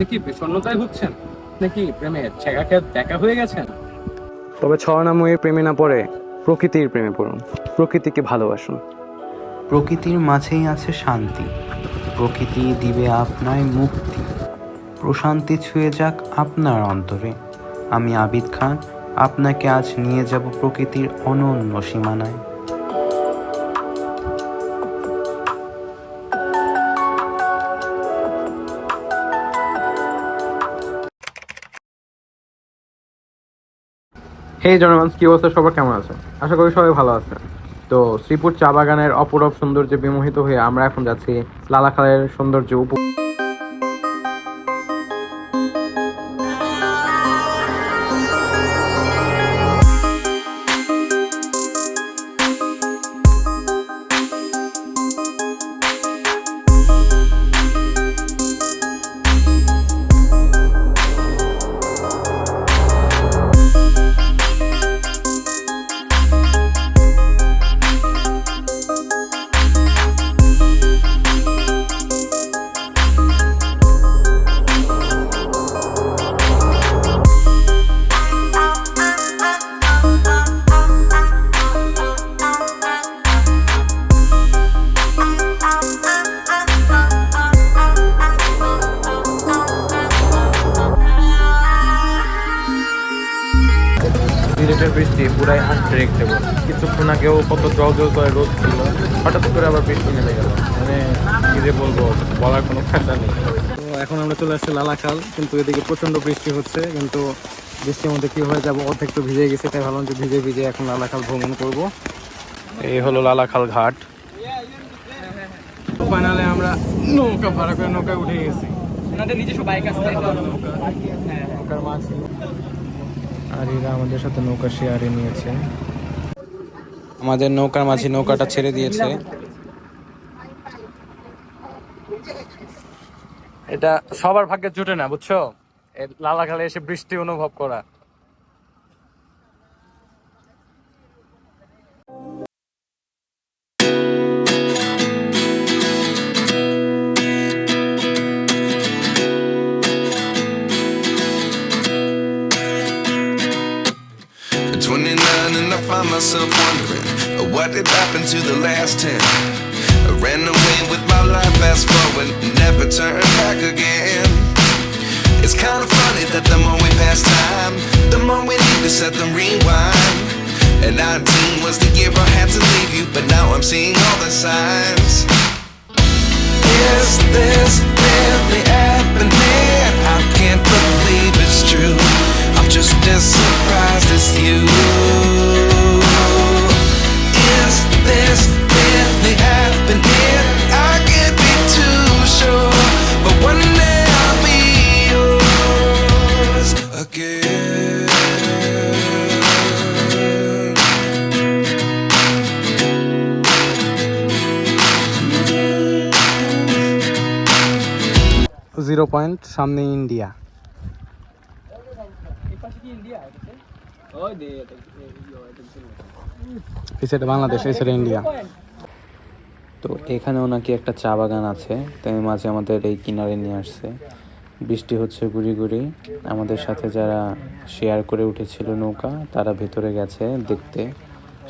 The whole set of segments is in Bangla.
কি বিষণ্ণতায় ভুগছেন নাকি প্রেমে ছেঁকা খেয়ে দেখা হয়ে গেছেন? তবে ছলনাময়ীর প্রেমে না পড়ে প্রকৃতির প্রেমে পড়ুন, প্রকৃতিকে ভালোবাসুন। প্রকৃতির মাঝেই আছে শান্তি, প্রকৃতি দিবে আপনায় মুক্তি, প্রশান্তি ছুঁয়ে যাক আপনার অন্তরে। আমি আবিদ খান আপনাকে আজ নিয়ে যাব প্রকৃতির অনন্য সীমানায়। হে জনগণ, কি অবস্থা? সবার কেমন আছে? আশা করি সবাই ভালো আছে। তো শ্রীপুর চা বাগানের অপরূপ সৌন্দর্যে বিমোহিত হয়ে আমরা এখন যাচ্ছি লালাখালের সৌন্দর্য সিলেটের বৃষ্টি পুরাই আনপ্রেডিক্টেবল। কিছুক্ষণ আগেও কত জল জল করে রোদ ছিল, হঠাৎ করে আবার বৃষ্টি নেমে গেল। মানে কি যে বলবো, বলার কোনো ভাষা নেই। তো এখন আমরা চলে আসছি লালাখাল, কিন্তু এদিকে প্রচণ্ড বৃষ্টি হচ্ছে। কিন্তু বৃষ্টির মধ্যে কী হয়ে যাবো, অর্ধেক তো ভিজে গেছে, তাই ভাবলাম যে ভিজে ভিজে এখন লালাখাল ভ্রমণ করব। এই হলো লালাখাল ঘাট। ফাইনালে আমরা নৌকা ভাড়া করে নৌকায় উঠে গেছি। ওনাদের নিজস্ব বাইক আছে নৌকার মাঝি আর এরা আমাদের সাথে নৌকা শেয়ারে নিয়েছে। আমাদের নৌকার মাঝি নৌকাটা ছেড়ে দিয়েছে। এটা সবার ভাগ্যে জুটে না, বুঝছো, লালাখালে এসে বৃষ্টি অনুভব করা। At 29 and I find myself wondering what did happen to the last 10. I ran away with my life, fast forward, never turn back again. It's kind of funny that the more we pass time, the more we need to set the rewind. And 19 was the year I had to leave you, but now I'm seeing all the signs. Is this really happening? I can't believe it's true. I'm just as surprised as you. Is this really happening? I can't be too sure, but one day I'll be yours again. 0 point, সামনে ইন্ডিয়া। এই সাইডে বাংলাদেশ, এই সাইডে ইন্ডিয়া। তো এখানেও নাকি একটা চা বাগান আছে, তাই মাঝে আমাদের এই কিনারে নিয়ে আসছে। বৃষ্টি হচ্ছে গুড়ি গুড়ি। আমাদের সাথে যারা শেয়ার করে উঠেছিল নৌকা, তারা ভেতরে গেছে দেখতে,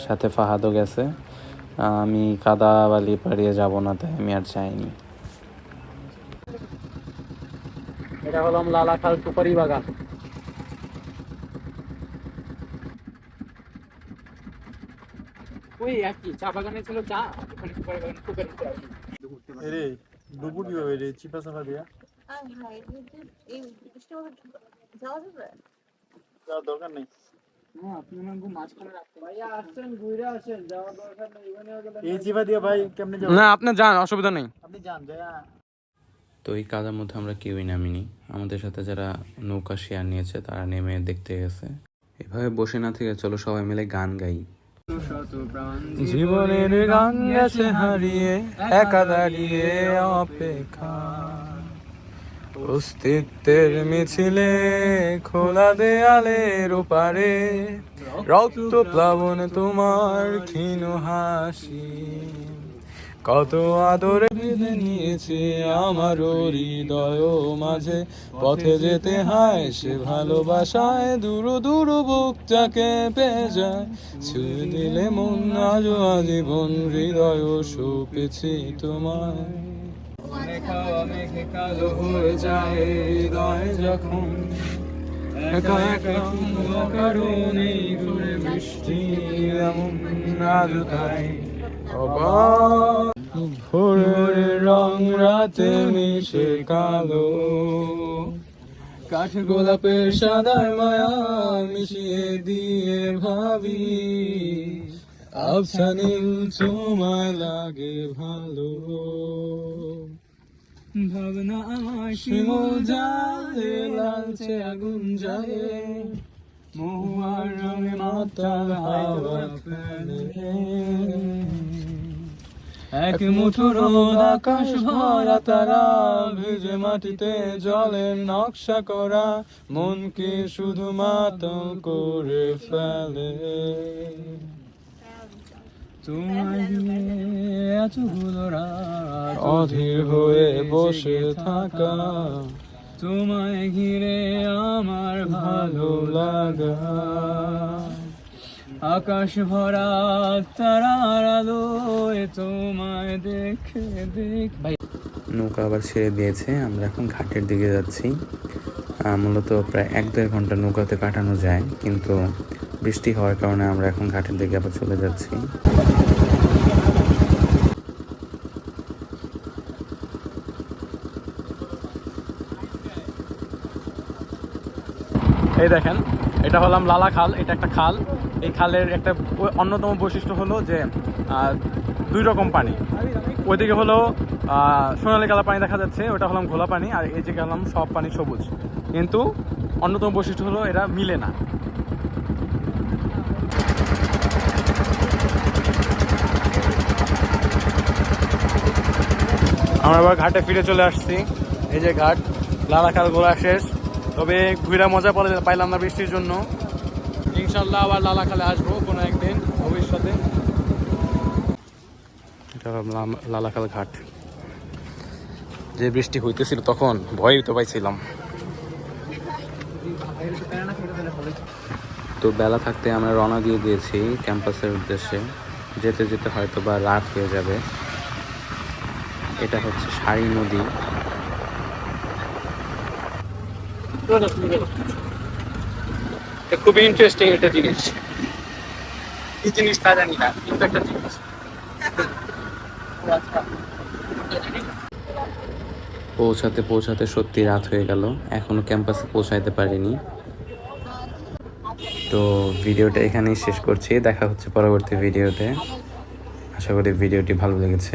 সাথে ফাহাদও গেছে। আমি কাদা বালি পাড়িয়ে যাব না, তাই আমি আর যাইনি। এটা হলো লালাখাল সুপারি বাগান। ওই একই চা বাগানে ছিল চা, ওখানে সুপারি বাগান সুপারি এরে ডুবু কিভাবে রে চিপা চাপা দিয়া এই বৃষ্টি যাওয়া যাবে? যাওয়ার দরকার নেই। এই চিপা দিয়া ভাই কেমনে যাবো? না, আপনি যান, অসুবিধা নেই। আপনি যান যায়া। তো এই কাদার মধ্যে আমরা কেউই নামিনি। আমাদের সাথে যারা নৌকা শেয়ার নিয়েছে তারা নেমে দেখতে গেছে। এভাবে বসে না থেকে চলো সবাই মিলে গান গাই। জীবনের গান গেছে হারিয়ে, একা দাঁড়িয়ে অপেক্ষা, অস্তিত্বের মিছিলে খোলা দেয়ালের ওপারে, রক্ত প্লাবন তোমার ক্ষীণ হাসি, কত আদরে বেঁধে নিয়েছে আমারও হৃদয় মাঝে, পথে যেতে হয় সে ভালোবাসায়, দূর দূর বুকটাকে পেয়ে যায়, ছুঁয়ে দিলে মন আজও আজীবন হৃদয় সঁপেছি তোমায়। খাওয়া মেঘে কালো হয়ে যায় হৃদয় যখন, একা একা কারণে ঘুরে বৃষ্টি এমন আজ তাই ভোরের রং রাতে মিশে কালো, কাঠ গোলাপের সাদায় মায়া মিশিয়ে দিয়ে ভাবি, আবছা নীল তোমায় লাগে ভালো, ভাবনা আমার শিমুল জালে লালচে আগুন জ্বালে, মহুয়ার রঙে মাতাল হাওয়া ফেলে, এক মুঠো রোদ আকাশ ভরা তারা, ভিজে মাটিতে জলের নকশা করা, মনকে শুধু মাতাল করে ফেলে। তোমায় এতগুলো রাত অধীর হয়ে বসে থাকা, তোমায় ঘিরে আমার ভালো লাগা, আকাশ ভরা তারার আলোয় তোমায় দেখে ভাই। নৌকা আবার ছেড়ে দিয়েছে, আমরা এখন ঘাটের দিকে যাচ্ছি। মূলত প্রায় 1-1.5 ঘন্টা নৌকাতে কাটানো যায়, কিন্তু বৃষ্টি হওয়ার কারণে আমরা এখন ঘাটের দিকে আবার চলে যাচ্ছি। এই দেখেন, এটা হলাম লালা খাল। এটা একটা খাল। এই খালের একটা অন্যতম বৈশিষ্ট্য হলো যে 2 রকম পানি। ওইদিকে হলো সোনালি কালার পানি দেখা যাচ্ছে, ওটা হলাম ঘোলা পানি, আর এই যে হলাম সব পানি সবুজ। কিন্তু অন্যতম বৈশিষ্ট্য হলো এরা মিলে না। আমরা আবার ঘাটে ফিরে চলে আসছি। এই যে ঘাট, লালাখাল ঘোরা শেষ। তবে ঘুরা মজা পাইলাম না বৃষ্টির জন্য। ইনশাল্লাহ আবার লালাখালে আসবো কোনো একদিন ভবিষ্যতে। এটা লালাখাল ঘাট। যে বৃষ্টি হইতেছিল তখন ভয়ই তো পাইছিলাম। তো বেলা থাকতে আমরা রওনা দিয়ে দিয়েছি ক্যাম্পাসের উদ্দেশ্যে। যেতে যেতে হয়তো বা রাত হয়ে যাবে। এটা হচ্ছে সারি নদী। খুবই ইন্টারেস্টিং একটা জিনিস। এই জিনিসটা জানি না, কিন্তু একটা জিনিস। পৌঁছাতে পৌঁছাতে সত্যি রাত হয়ে গেল, এখনো ক্যাম্পাসে পৌঁছাইতে পারিনি। তো ভিডিওটা এখানেই শেষ করছি। দেখা হচ্ছে পরবর্তী ভিডিওতে। আশা করি ভিডিওটি ভালো লেগেছে।